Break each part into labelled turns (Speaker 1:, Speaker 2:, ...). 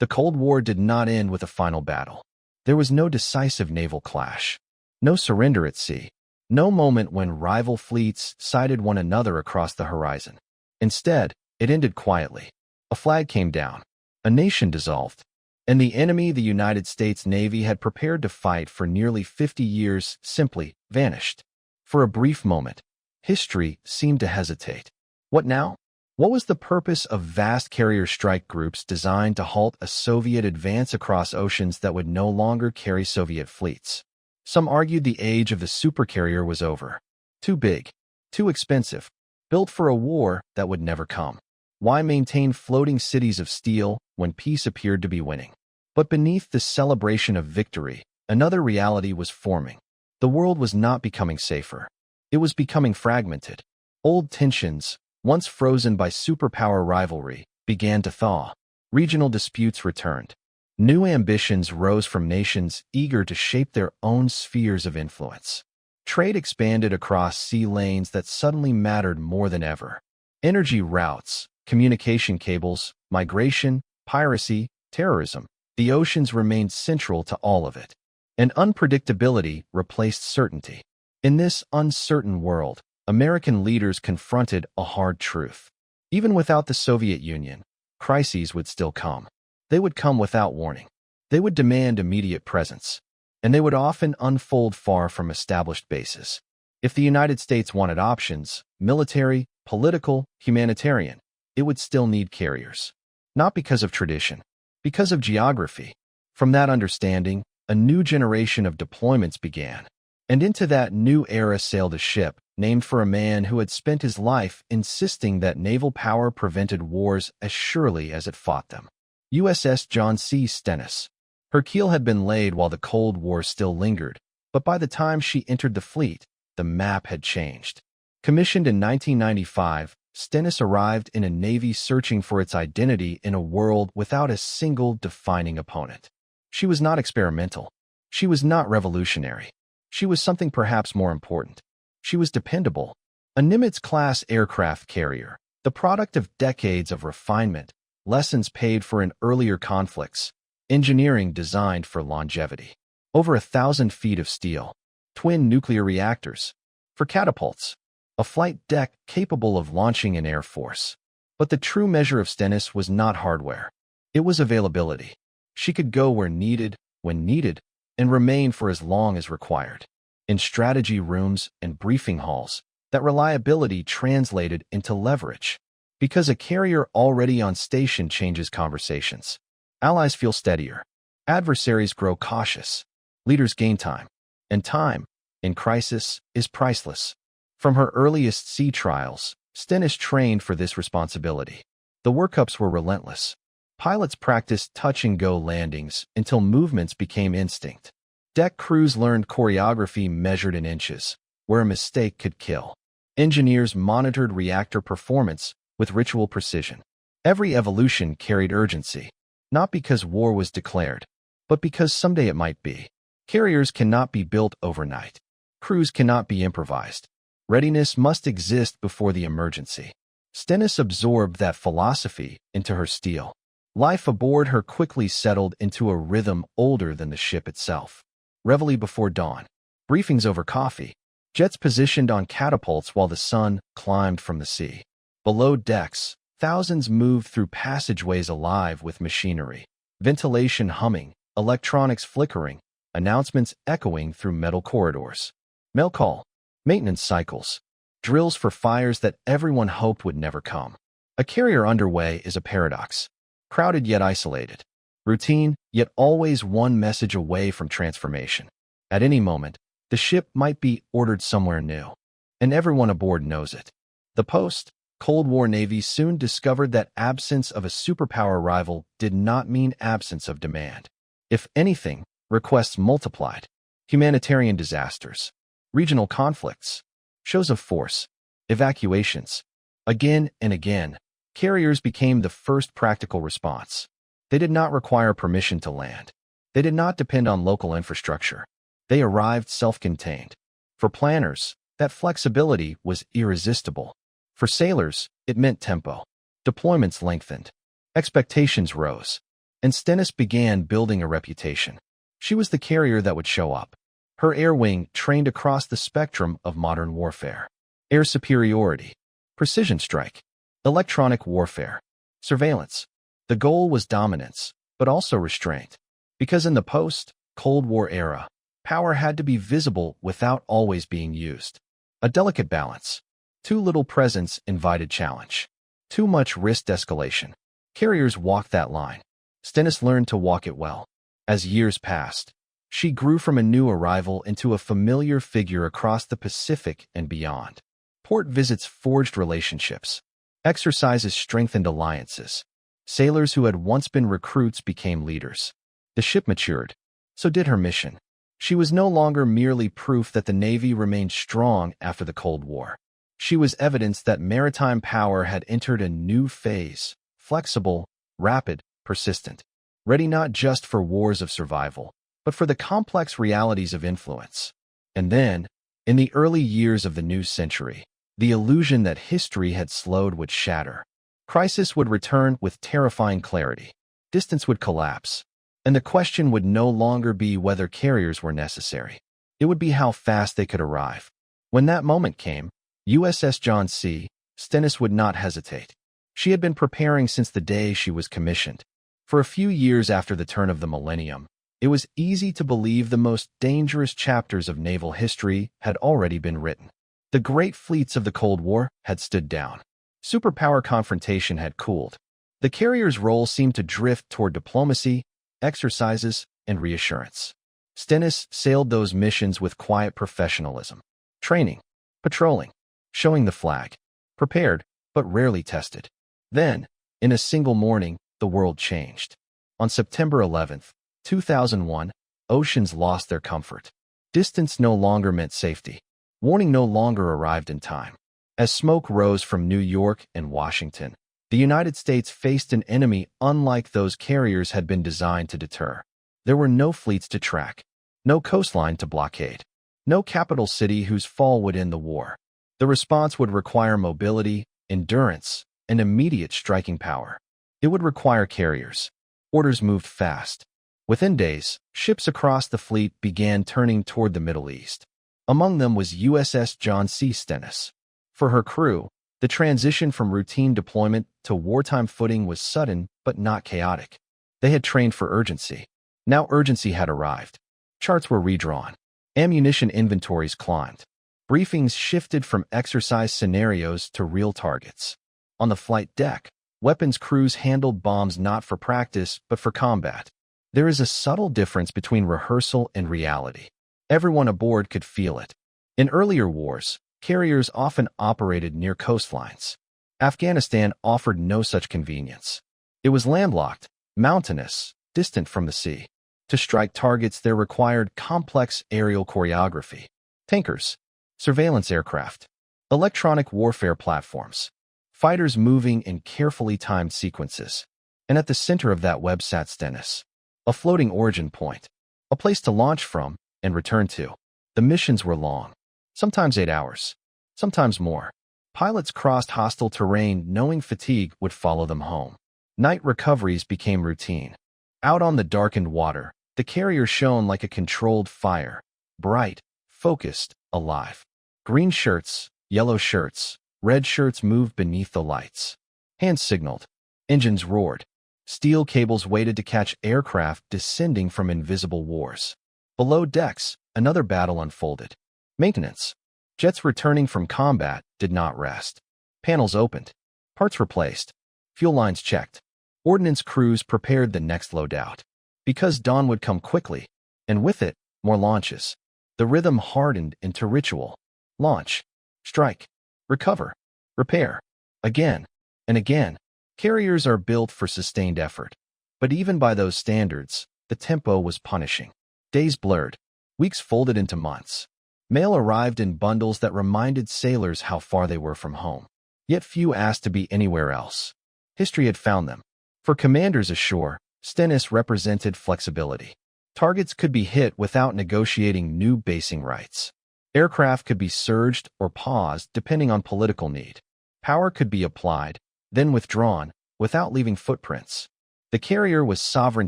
Speaker 1: The Cold War did not end with a final battle. There was no decisive naval clash, no surrender at sea, no moment when rival fleets sighted one another across the horizon. Instead, it ended quietly. A flag came down, a nation dissolved, and the enemy the United States Navy had prepared to fight for nearly 50 years simply vanished. For a brief moment, history seemed to hesitate. What now? What was the purpose of vast carrier strike groups designed to halt a Soviet advance across oceans that would no longer carry Soviet fleets? Some argued the age of the supercarrier was over. Too big, too expensive, built for a war that would never come. Why maintain floating cities of steel when peace appeared to be winning? But beneath the celebration of victory, another reality was forming. The world was not becoming safer. It was becoming fragmented. Old tensions, once frozen by superpower rivalry, began to thaw. Regional disputes returned. New ambitions rose from nations eager to shape their own spheres of influence. Trade expanded across sea lanes that suddenly mattered more than ever. Energy routes, communication cables, migration, piracy, terrorism. The oceans remained central to all of it. And unpredictability replaced certainty. In this uncertain world, American leaders confronted a hard truth. Even without the Soviet Union, crises would still come. They would come without warning. They would demand immediate presence. And they would often unfold far from established bases. If the United States wanted options, military, political, humanitarian, it would still need carriers. Not because of tradition, because of geography. From that understanding, a new generation of deployments began. And into that new era sailed a ship named for a man who had spent his life insisting that naval power prevented wars as surely as it fought them. USS John C. Stennis. Her keel had been laid while the Cold War still lingered, but by the time she entered the fleet, the map had changed. Commissioned in 1995, Stennis arrived in a navy searching for its identity in a world without a single defining opponent. She was not experimental. She was not revolutionary. She was something perhaps more important. She was dependable. A Nimitz-class aircraft carrier, the product of decades of refinement, lessons paid for in earlier conflicts, engineering designed for longevity. Over 1,000 feet of steel, twin nuclear reactors, for catapults, a flight deck capable of launching an air force. But the true measure of Stennis was not hardware. It was availability. She could go where needed, when needed, and remain for as long as required. In strategy rooms and briefing halls, that reliability translated into leverage. Because a carrier already on station changes conversations. Allies feel steadier. Adversaries grow cautious. Leaders gain time. And time, in crisis, is priceless. From her earliest sea trials, Stennis trained for this responsibility. The workups were relentless. Pilots practiced touch-and-go landings until movements became instinct. Deck crews learned choreography measured in inches, where a mistake could kill. Engineers monitored reactor performance with ritual precision. Every evolution carried urgency, not because war was declared, but because someday it might be. Carriers cannot be built overnight. Crews cannot be improvised. Readiness must exist before the emergency. Stennis absorbed that philosophy into her steel. Life aboard her quickly settled into a rhythm older than the ship itself. Reveille before dawn. Briefings over coffee. Jets positioned on catapults while the sun climbed from the sea. Below decks, thousands moved through passageways alive with machinery. Ventilation humming, electronics flickering, announcements echoing through metal corridors. Mail call. Maintenance cycles. Drills for fires that everyone hoped would never come. A carrier underway is a paradox. Crowded yet isolated. Routine, yet always one message away from transformation. At any moment, the ship might be ordered somewhere new. And everyone aboard knows it. The post-Cold War Navy soon discovered that absence of a superpower rival did not mean absence of demand. If anything, requests multiplied. Humanitarian disasters. Regional conflicts. Shows of force. Evacuations. Again and again, carriers became the first practical response. They did not require permission to land. They did not depend on local infrastructure. They arrived self-contained. For planners, that flexibility was irresistible. For sailors, it meant tempo. Deployments lengthened. Expectations rose. and Stennis began building a reputation. She was the carrier that would show up. Her air wing trained across the spectrum of modern warfare. Air superiority, precision strike, electronic warfare, surveillance. The goal was dominance, but also restraint. Because in the post-Cold War era, power had to be visible without always being used. A delicate balance. Too little presence invited challenge. Too much risked escalation. Carriers walked that line. Stennis learned to walk it well. As years passed, she grew from a new arrival into a familiar figure across the Pacific and beyond. Port visits forged relationships. Exercises strengthened alliances. Sailors who had once been recruits became leaders. The ship matured. So did her mission. She was no longer merely proof that the Navy remained strong after the Cold War. She was evidence that maritime power had entered a new phase, flexible, rapid, persistent, ready not just for wars of survival, but for the complex realities of influence. And then, in the early years of the new century, the illusion that history had slowed would shatter. Crisis would return with terrifying clarity. Distance would collapse. And the question would no longer be whether carriers were necessary. It would be how fast they could arrive. When that moment came, USS John C, Stennis would not hesitate. She had been preparing since the day she was commissioned. For a few years after the turn of the millennium, it was easy to believe the most dangerous chapters of naval history had already been written. The great fleets of the Cold War had stood down. Superpower confrontation had cooled. The carrier's role seemed to drift toward diplomacy, exercises, and reassurance. Stennis sailed those missions with quiet professionalism. Training, patrolling, showing the flag. Prepared, but rarely tested. Then, in a single morning, the world changed. On September 11th, 2001, oceans lost their comfort. Distance no longer meant safety. Warning no longer arrived in time. As smoke rose from New York and Washington, the United States faced an enemy unlike those carriers had been designed to deter. There were no fleets to track, no coastline to blockade, no capital city whose fall would end the war. The response would require mobility, endurance, and immediate striking power. It would require carriers. Orders moved fast. Within days, ships across the fleet began turning toward the Middle East. Among them was USS John C. Stennis. For her crew, the transition from routine deployment to wartime footing was sudden but not chaotic. They had trained for urgency. Now urgency had arrived. Charts were redrawn. Ammunition inventories climbed. Briefings shifted from exercise scenarios to real targets. On the flight deck, weapons crews handled bombs not for practice but for combat. There is a subtle difference between rehearsal and reality. Everyone aboard could feel it. In earlier wars, carriers often operated near coastlines. Afghanistan offered no such convenience. It was landlocked, mountainous, distant from the sea. To strike targets there required complex aerial choreography. Tankers, surveillance aircraft, electronic warfare platforms, fighters moving in carefully timed sequences. And at the center of that web sat Stennis, a floating origin point, a place to launch from and return to. The missions were long. Sometimes 8 hours, sometimes more. Pilots crossed hostile terrain knowing fatigue would follow them home. Night recoveries became routine. Out on the darkened water, the carrier shone like a controlled fire, bright, focused, alive. Green shirts, yellow shirts, red shirts moved beneath the lights. Hands signaled. Engines roared. Steel cables waited to catch aircraft descending from invisible wars. Below decks, another battle unfolded. Maintenance. Jets returning from combat did not rest. Panels opened. Parts replaced. Fuel lines checked. Ordnance crews prepared the next loadout. Because dawn would come quickly, and with it, more launches. The rhythm hardened into ritual. Launch. Strike. Recover. Repair. Again. And again. Carriers are built for sustained effort. But even by those standards, the tempo was punishing. Days blurred. Weeks folded into months. Mail arrived in bundles that reminded sailors how far they were from home. Yet few asked to be anywhere else. History had found them. For commanders ashore, Stennis represented flexibility. Targets could be hit without negotiating new basing rights. Aircraft could be surged or paused depending on political need. Power could be applied, then withdrawn, without leaving footprints. The carrier was sovereign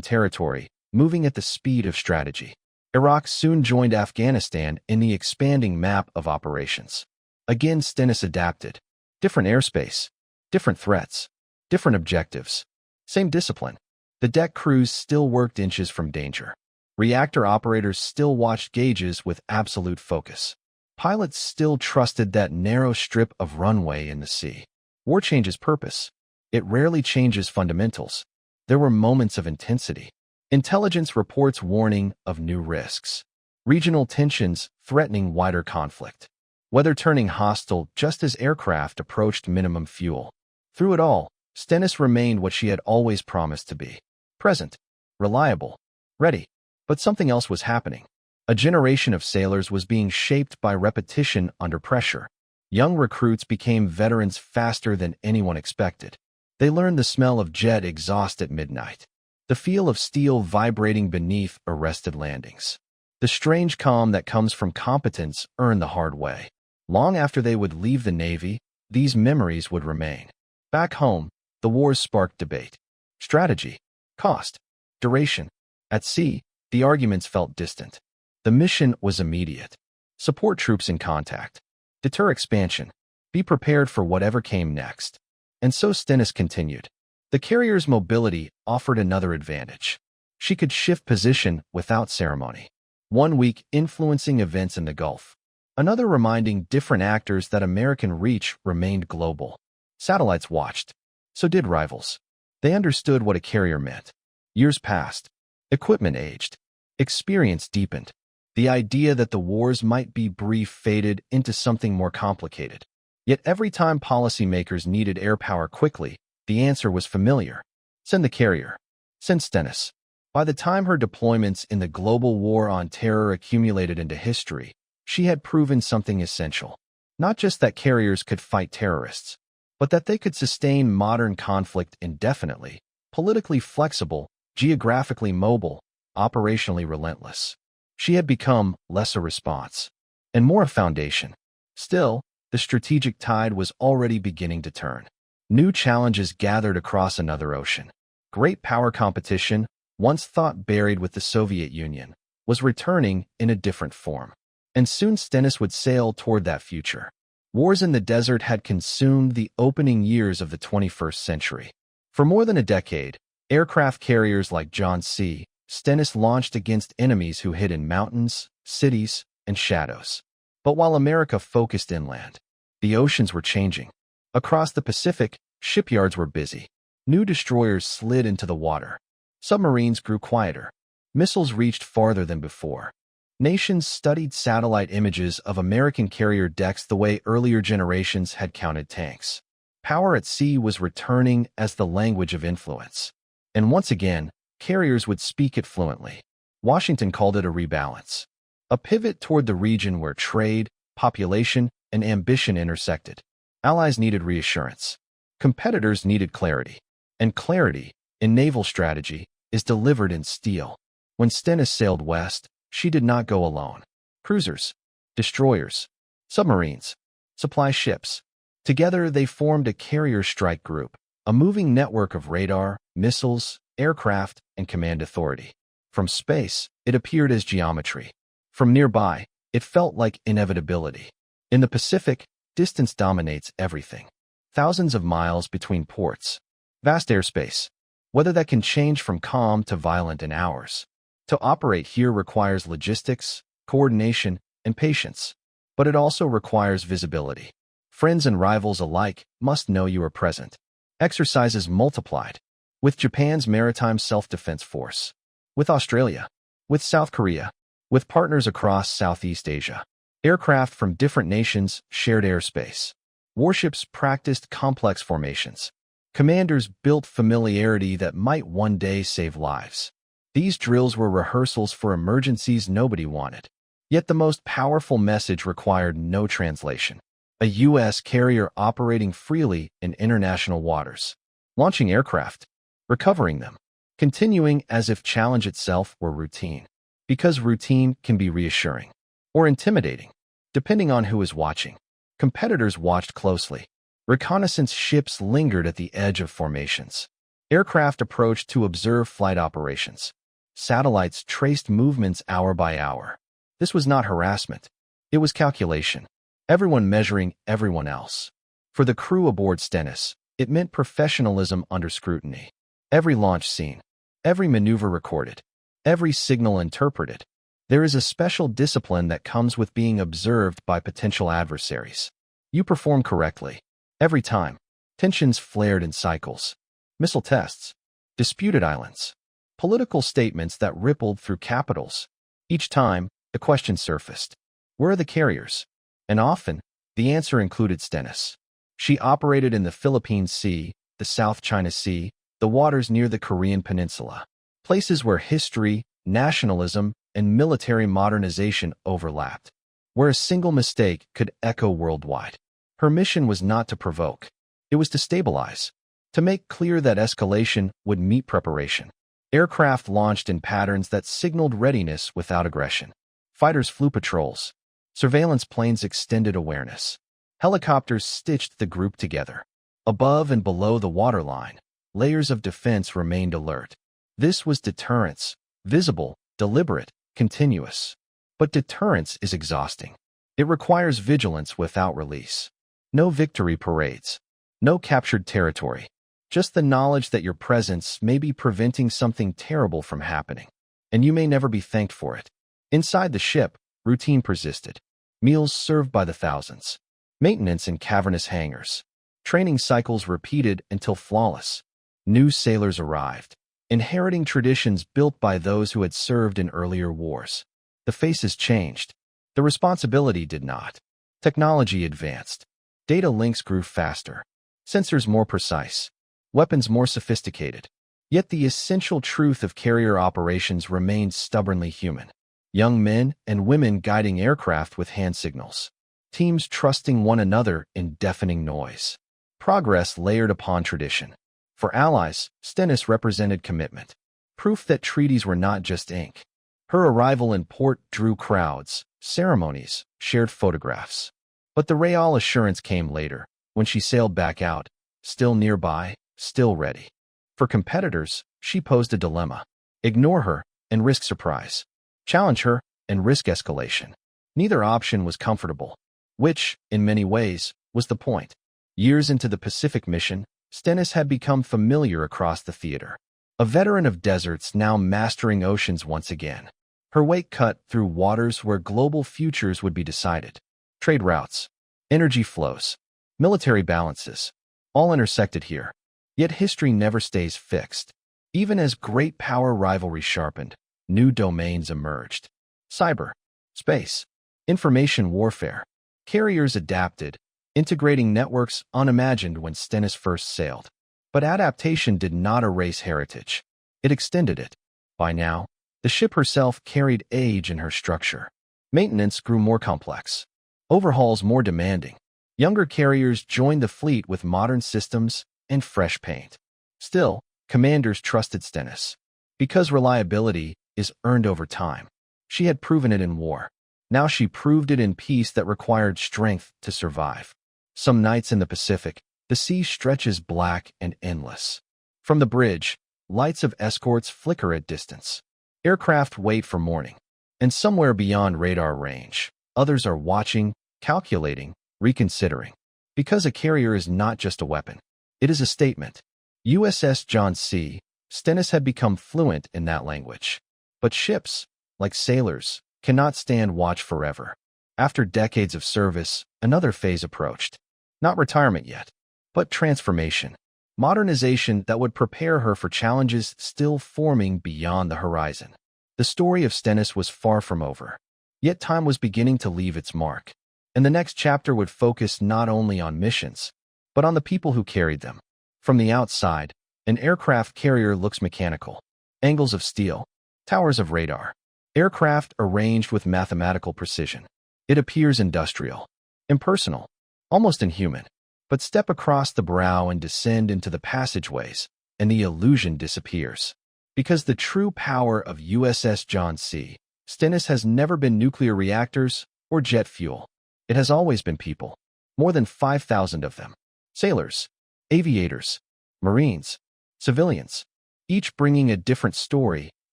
Speaker 1: territory, moving at the speed of strategy. Iraq soon joined Afghanistan in the expanding map of operations. Again, Stennis adapted. Different airspace, different threats, different objectives, same discipline. The deck crews still worked inches from danger. Reactor operators still watched gauges with absolute focus. Pilots still trusted that narrow strip of runway in the sea. War changes purpose. It rarely changes fundamentals. There were moments of intensity. Intelligence reports warning of new risks. Regional tensions threatening wider conflict. Weather turning hostile just as aircraft approached minimum fuel. Through it all, Stennis remained what she had always promised to be. Present, reliable, ready. But something else was happening. A generation of sailors was being shaped by repetition under pressure. Young recruits became veterans faster than anyone expected. They learned the smell of jet exhaust at midnight, the feel of steel vibrating beneath arrested landings, the strange calm that comes from competence earned the hard way. Long after they would leave the Navy, these memories would remain. Back home, the wars sparked debate. Strategy, cost, duration. At sea, the arguments felt distant. The mission was immediate. Support troops in contact. Deter expansion. Be prepared for whatever came next. And so Stennis continued. The carrier's mobility offered another advantage. She could shift position without ceremony. 1 week influencing events in the Gulf. Another reminding different actors that American reach remained global. Satellites watched. So did rivals. They understood what a carrier meant. Years passed. Equipment aged. Experience deepened. The idea that the wars might be brief faded into something more complicated. Yet every time policymakers needed air power quickly, the answer was familiar. Send the carrier. Send Stennis. By the time her deployments in the global war on terror accumulated into history, she had proven something essential. Not just that carriers could fight terrorists, but that they could sustain modern conflict indefinitely, politically flexible, geographically mobile, operationally relentless. She had become less a response and more a foundation. Still, the strategic tide was already beginning to turn. New challenges gathered across another ocean. Great power competition, once thought buried with the Soviet Union, was returning in a different form. And soon Stennis would sail toward that future. Wars in the desert had consumed the opening years of the 21st century. For more than a decade, aircraft carriers like John C. Stennis launched against enemies who hid in mountains, cities, and shadows. But while America focused inland, the oceans were changing. Across the Pacific, shipyards were busy. New destroyers slid into the water. Submarines grew quieter. Missiles reached farther than before. Nations studied satellite images of American carrier decks the way earlier generations had counted tanks. Power at sea was returning as the language of influence. And once again, carriers would speak it fluently. Washington called it a rebalance. A pivot toward the region where trade, population, and ambition intersected. Allies needed reassurance. Competitors needed clarity. And clarity, in naval strategy, is delivered in steel. When Stennis sailed west, she did not go alone. Cruisers, destroyers, submarines, supply ships. Together they formed a carrier strike group, a moving network of radar, missiles, aircraft, and command authority. From space, it appeared as geometry. From nearby, it felt like inevitability. In the Pacific, distance dominates everything. Thousands of miles between ports. Vast airspace. Weather that can change from calm to violent in hours. To operate here requires logistics, coordination, and patience. But it also requires visibility. Friends and rivals alike must know you are present. Exercises multiplied. With Japan's maritime self-defense force. With Australia. With South Korea. With partners across Southeast Asia. Aircraft from different nations shared airspace. Warships practiced complex formations. Commanders built familiarity that might one day save lives. These drills were rehearsals for emergencies nobody wanted. Yet the most powerful message required no translation. A U.S. carrier operating freely in international waters. Launching aircraft. Recovering them. Continuing as if challenge itself were routine. Because routine can be reassuring. Or intimidating, depending on who is watching. Competitors watched closely. Reconnaissance ships lingered at the edge of formations. Aircraft approached to observe flight operations. Satellites traced movements hour by hour. This was not harassment. It was calculation. Everyone measuring everyone else. For the crew aboard Stennis, it meant professionalism under scrutiny. Every launch seen, every maneuver recorded, every signal interpreted. There is a special discipline that comes with being observed by potential adversaries. You perform correctly. Every time. Tensions flared in cycles. Missile tests. Disputed islands. Political statements that rippled through capitals. Each time, the question surfaced. Where are the carriers? And often, the answer included Stennis. She operated in the Philippine Sea, the South China Sea, the waters near the Korean Peninsula. Places where history, nationalism, and military modernization overlapped. Where a single mistake could echo worldwide. Her mission was not to provoke. It was to stabilize. To make clear that escalation would meet preparation. Aircraft launched in patterns that signaled readiness without aggression. Fighters flew patrols. Surveillance planes extended awareness. Helicopters stitched the group together. Above and below the waterline, layers of defense remained alert. This was deterrence. Visible, deliberate, continuous. But deterrence is exhausting. It requires vigilance without release. No victory parades. No captured territory. Just the knowledge that your presence may be preventing something terrible from happening. And you may never be thanked for it. Inside the ship, routine persisted. Meals served by the thousands. Maintenance in cavernous hangars. Training cycles repeated until flawless. New sailors arrived, inheriting traditions built by those who had served in earlier wars. The faces changed. The responsibility did not. Technology advanced. Data links grew faster. Sensors more precise. Weapons more sophisticated. Yet the essential truth of carrier operations remained stubbornly human. Young men and women guiding aircraft with hand signals. Teams trusting one another in deafening noise. Progress layered upon tradition. For allies, Stennis represented commitment. Proof that treaties were not just ink. Her arrival in port drew crowds, ceremonies, shared photographs. But the real assurance came later, when she sailed back out, still nearby, still ready. For competitors, she posed a dilemma. Ignore her and risk surprise. Challenge her and risk escalation. Neither option was comfortable. Which, in many ways, was the point. Years into the Pacific mission, Stennis had become familiar across the theater. A veteran of deserts now mastering oceans once again. Her wake cut through waters where global futures would be decided. Trade routes, energy flows, military balances, all intersected here. Yet history never stays fixed. Even as great power rivalry sharpened, new domains emerged. Cyber, space, information warfare. Carriers adapted, integrating networks unimagined when Stennis first sailed. But adaptation did not erase heritage. It extended it. By now, the ship herself carried age in her structure. Maintenance grew more complex. Overhauls more demanding. Younger carriers joined the fleet with modern systems and fresh paint. Still, commanders trusted Stennis. Because reliability is earned over time. She had proven it in war. Now she proved it in peace that required strength to survive. Some nights in the Pacific, the sea stretches black and endless. From the bridge, lights of escorts flicker at distance. Aircraft wait for morning. And somewhere beyond radar range, others are watching, calculating, reconsidering. Because a carrier is not just a weapon. It is a statement. USS John C. Stennis had become fluent in that language. But ships, like sailors, cannot stand watch forever. After decades of service, another phase approached. Not retirement yet, but transformation. Modernization that would prepare her for challenges still forming beyond the horizon. The story of Stennis was far from over. Yet time was beginning to leave its mark. And the next chapter would focus not only on missions, but on the people who carried them. From the outside, an aircraft carrier looks mechanical. Angles of steel, towers of radar. Aircraft arranged with mathematical precision. It appears industrial, impersonal, almost inhuman. But step across the brow and descend into the passageways, and the illusion disappears. Because the true power of USS John C. Stennis has never been nuclear reactors or jet fuel. It has always been people. More than 5,000 of them. Sailors, aviators, Marines, civilians, each bringing a different story,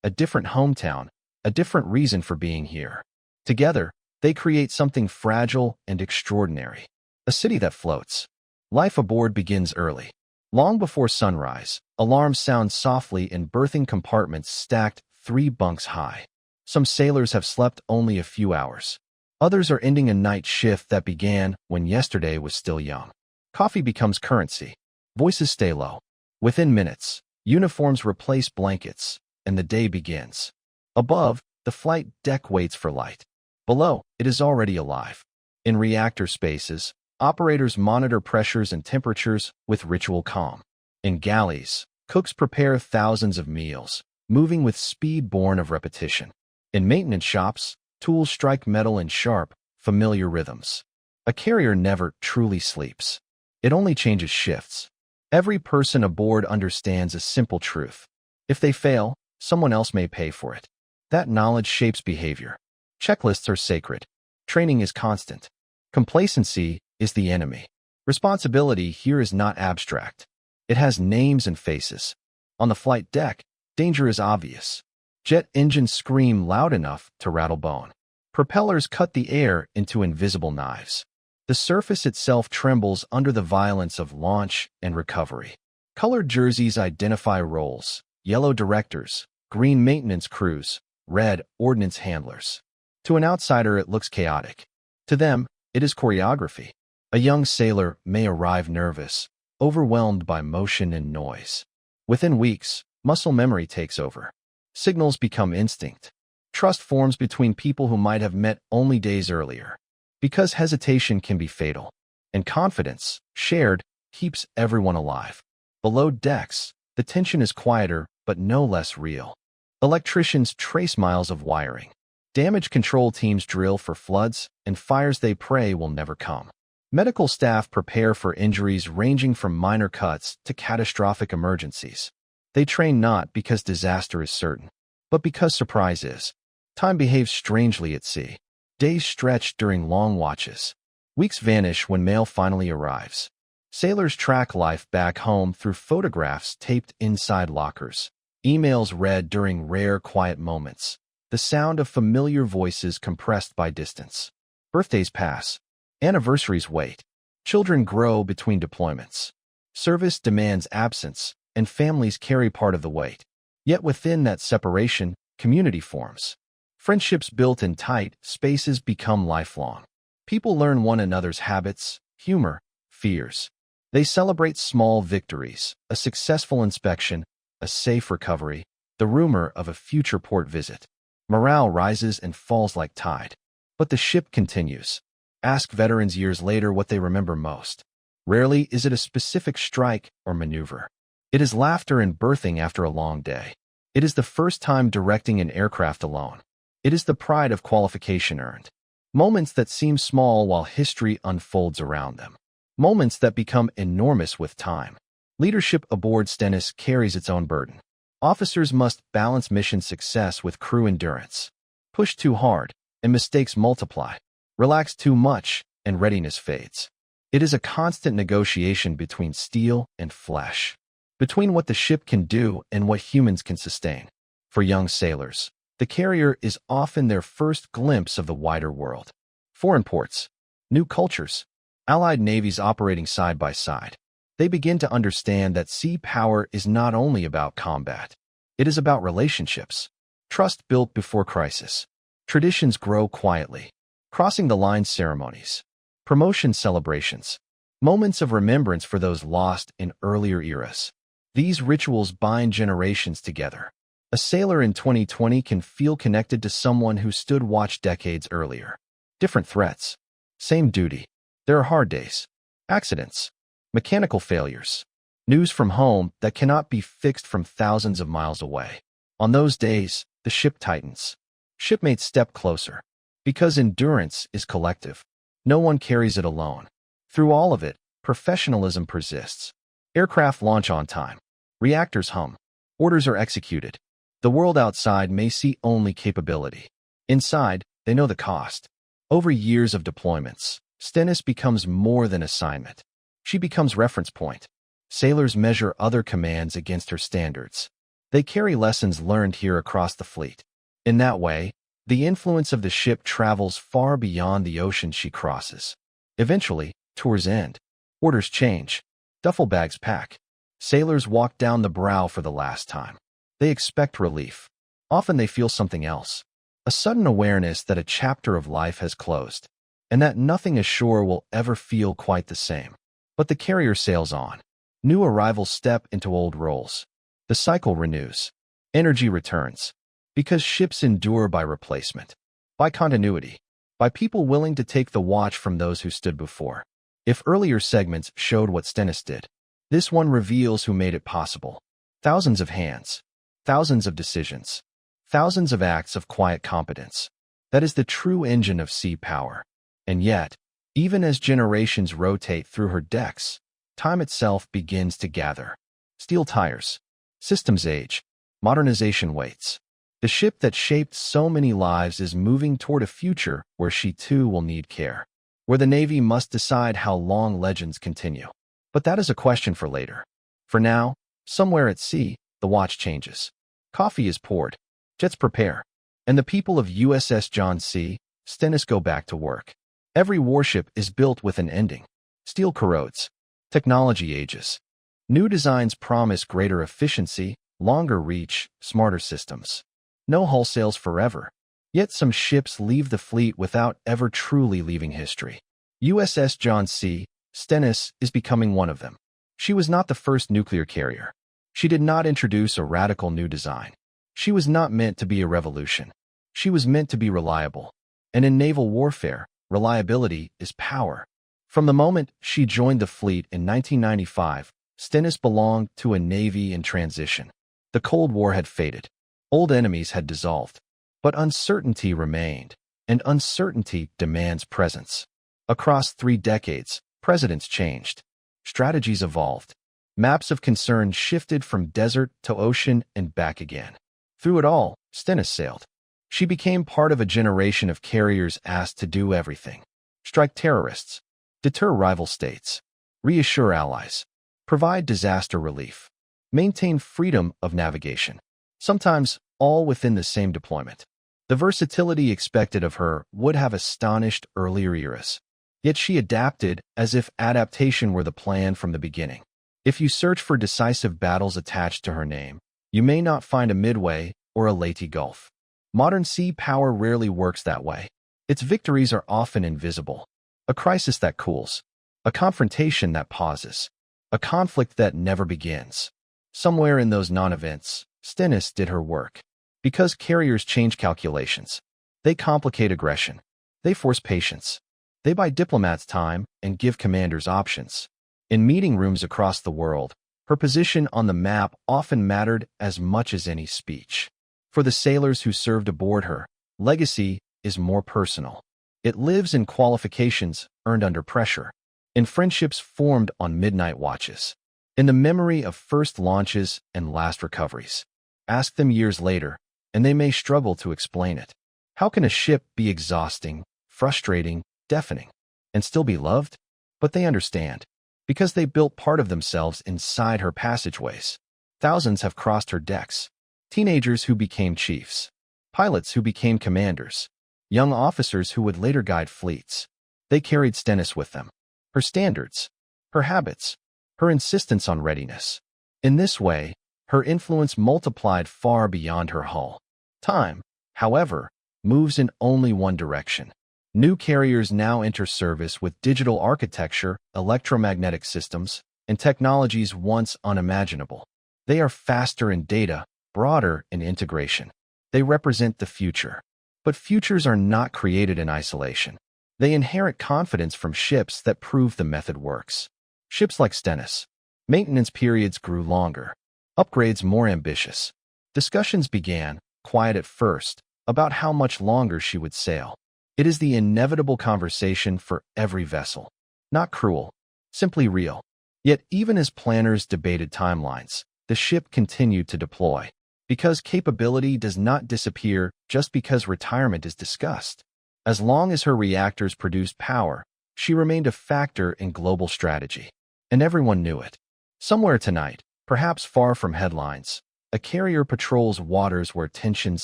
Speaker 1: a different hometown, a different reason for being here. Together, they create something fragile and extraordinary. A city that floats. Life aboard begins early. Long before sunrise, alarms sound softly in berthing compartments stacked 3 bunks high. Some sailors have slept only a few hours. Others are ending a night shift that began when yesterday was still young. Coffee becomes currency. Voices stay low. Within minutes, uniforms replace blankets, and the day begins. Above, the flight deck waits for light. Below, it is already alive. In reactor spaces, operators monitor pressures and temperatures with ritual calm. In galleys, cooks prepare thousands of meals, moving with speed born of repetition. In maintenance shops, tools strike metal in sharp, familiar rhythms. A carrier never truly sleeps. It only changes shifts. Every person aboard understands a simple truth. If they fail, someone else may pay for it. That knowledge shapes behavior. Checklists are sacred. Training is constant. Complacency is the enemy. Responsibility here is not abstract. It has names and faces. On the flight deck, danger is obvious. Jet engines scream loud enough to rattle bone. Propellers cut the air into invisible knives. The surface itself trembles under the violence of launch and recovery. Colored jerseys identify roles: yellow directors, green maintenance crews, red ordnance handlers. To an outsider, it looks chaotic. To them, it is choreography. A young sailor may arrive nervous, overwhelmed by motion and noise. Within weeks, muscle memory takes over. Signals become instinct. Trust forms between people who might have met only days earlier. Because hesitation can be fatal, and confidence, shared, keeps everyone alive. Below decks, the tension is quieter but no less real. Electricians trace miles of wiring. Damage control teams drill for floods, and fires they pray will never come. Medical staff prepare for injuries ranging from minor cuts to catastrophic emergencies. They train not because disaster is certain, but because surprise is. Time behaves strangely at sea. Days stretch during long watches. Weeks vanish when mail finally arrives. Sailors track life back home through photographs taped inside lockers. Emails read during rare, quiet moments. The sound of familiar voices compressed by distance. Birthdays pass. Anniversaries wait. Children grow between deployments. Service demands absence, and families carry part of the weight. Yet within that separation, community forms. Friendships built in tight spaces become lifelong. People learn one another's habits, humor, fears. They celebrate small victories, a successful inspection, a safe recovery, the rumor of a future port visit. Morale rises and falls like tide. But the ship continues. Ask veterans years later what they remember most. Rarely is it a specific strike or maneuver. It is laughter and berthing after a long day. It is the first time directing an aircraft alone. It is the pride of qualification earned. Moments that seem small while history unfolds around them. Moments that become enormous with time. Leadership aboard Stennis carries its own burden. Officers must balance mission success with crew endurance. Push too hard, and mistakes multiply. Relax too much, and readiness fades. It is a constant negotiation between steel and flesh. Between what the ship can do and what humans can sustain. For young sailors, the carrier is often their first glimpse of the wider world. Foreign ports, new cultures, allied navies operating side by side. They begin to understand that sea power is not only about combat. It is about relationships. Trust built before crisis. Traditions grow quietly. Crossing the line ceremonies. Promotion celebrations. Moments of remembrance for those lost in earlier eras. These rituals bind generations together. A sailor in 2020 can feel connected to someone who stood watch decades earlier. Different threats. Same duty. There are hard days. Accidents. Mechanical failures. News from home that cannot be fixed from thousands of miles away. On those days, the ship tightens. Shipmates step closer. Because endurance is collective. No one carries it alone. Through all of it, professionalism persists. Aircraft launch on time. Reactors hum. Orders are executed. The world outside may see only capability. Inside, they know the cost. Over years of deployments, Stennis becomes more than assignment. She becomes reference point. Sailors measure other commands against her standards. They carry lessons learned here across the fleet. In that way, the influence of the ship travels far beyond the ocean she crosses. Eventually, tours end. Orders change. Duffel bags pack. Sailors walk down the brow for the last time. They expect relief. Often they feel something else. A sudden awareness that a chapter of life has closed, and that nothing ashore will ever feel quite the same. But the carrier sails on. New arrivals step into old roles. The cycle renews. Energy returns. Because ships endure by replacement, by continuity, by people willing to take the watch from those who stood before. If earlier segments showed what Stennis did, this one reveals who made it possible. Thousands of hands, thousands of decisions, thousands of acts of quiet competence. That is the true engine of sea power. And yet, even as generations rotate through her decks, time itself begins to gather. Steel tires. Systems age. Modernization waits. The ship that shaped so many lives is moving toward a future where she too will need care, where the Navy must decide how long legends continue. But that is a question for later. For now, somewhere at sea, the watch changes. Coffee is poured. Jets prepare. And the people of USS John C. Stennis go back to work. Every warship is built with an ending. Steel corrodes. Technology ages. New designs promise greater efficiency, longer reach, smarter systems. No wholesales forever. Yet some ships leave the fleet without ever truly leaving history. USS John C. Stennis is becoming one of them. She was not the first nuclear carrier. She did not introduce a radical new design. She was not meant to be a revolution. She was meant to be reliable. And in naval warfare, reliability is power. From the moment she joined the fleet in 1995, Stennis belonged to a navy in transition. The Cold War had faded. Old enemies had dissolved. But uncertainty remained, and uncertainty demands presence. Across 3 decades, presidents changed. Strategies evolved. Maps of concern shifted from desert to ocean and back again. Through it all, Stennis sailed. She became part of a generation of carriers asked to do everything. Strike terrorists. Deter rival states. Reassure allies. Provide disaster relief. Maintain freedom of navigation. Sometimes, all within the same deployment. The versatility expected of her would have astonished earlier eras. Yet she adapted as if adaptation were the plan from the beginning. If you search for decisive battles attached to her name, you may not find a Midway or a Leyte Gulf. Modern sea power rarely works that way. Its victories are often invisible. A crisis that cools. A confrontation that pauses. A conflict that never begins. Somewhere in those non-events, Stennis did her work. Because carriers change calculations. They complicate aggression. They force patience. They buy diplomats time and give commanders options. In meeting rooms across the world, her position on the map often mattered as much as any speech. For the sailors who served aboard her, legacy is more personal. It lives in qualifications earned under pressure, in friendships formed on midnight watches, in the memory of first launches and last recoveries. Ask them years later, and they may struggle to explain it. How can a ship be exhausting, frustrating, deafening, and still be loved? But they understand, because they built part of themselves inside her passageways. Thousands have crossed her decks. Teenagers who became chiefs. Pilots who became commanders. Young officers who would later guide fleets. They carried Stennis with them. Her standards. Her habits. Her insistence on readiness. In this way, her influence multiplied far beyond her hull. Time, however, moves in only one direction. New carriers now enter service with digital architecture, electromagnetic systems, and technologies once unimaginable. They are faster in data, broader in integration. They represent the future. But futures are not created in isolation. They inherit confidence from ships that prove the method works. Ships like Stennis. Maintenance periods grew longer. Upgrades more ambitious. Discussions began, quiet at first, about how much longer she would sail. It is the inevitable conversation for every vessel. Not cruel, simply real. Yet even as planners debated timelines, the ship continued to deploy. Because capability does not disappear just because retirement is discussed. As long as her reactors produced power, she remained a factor in global strategy. And everyone knew it. Somewhere tonight, perhaps far from headlines, a carrier patrols waters where tensions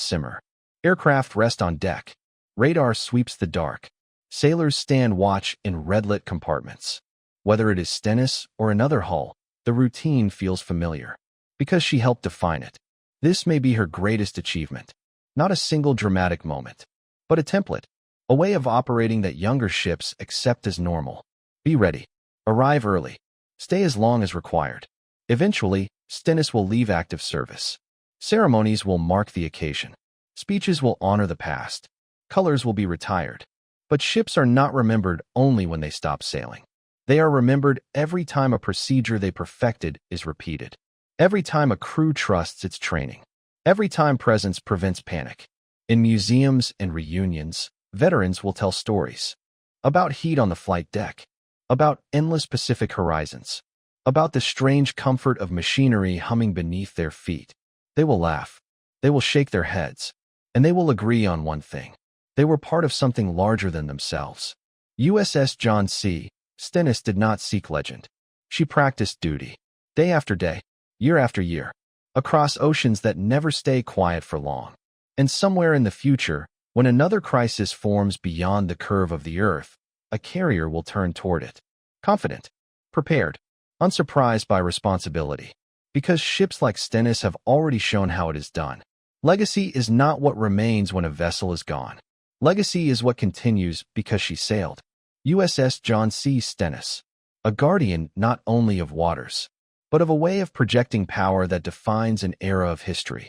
Speaker 1: simmer. Aircraft rest on deck. Radar sweeps the dark. Sailors stand watch in red-lit compartments. Whether it is Stennis or another hull, the routine feels familiar, because she helped define it. This may be her greatest achievement. Not a single dramatic moment, but a template, a way of operating that younger ships accept as normal. Be ready. Arrive early. Stay as long as required. Eventually, Stennis will leave active service. Ceremonies will mark the occasion. Speeches will honor the past. Colors will be retired. But ships are not remembered only when they stop sailing. They are remembered every time a procedure they perfected is repeated. Every time a crew trusts its training. Every time presence prevents panic. In museums and reunions, veterans will tell stories. About heat on the flight deck. About endless Pacific horizons. About the strange comfort of machinery humming beneath their feet. They will laugh. They will shake their heads. And they will agree on one thing. They were part of something larger than themselves. USS John C. Stennis did not seek legend. She practiced duty. Day after day, year after year, across oceans that never stay quiet for long. And somewhere in the future, when another crisis forms beyond the curve of the Earth, a carrier will turn toward it. Confident, prepared, unsurprised by responsibility. Because ships like Stennis have already shown how it is done. Legacy is not what remains when a vessel is gone. Legacy is what continues because she sailed. USS John C. Stennis, a guardian not only of waters, but of a way of projecting power that defines an era of history.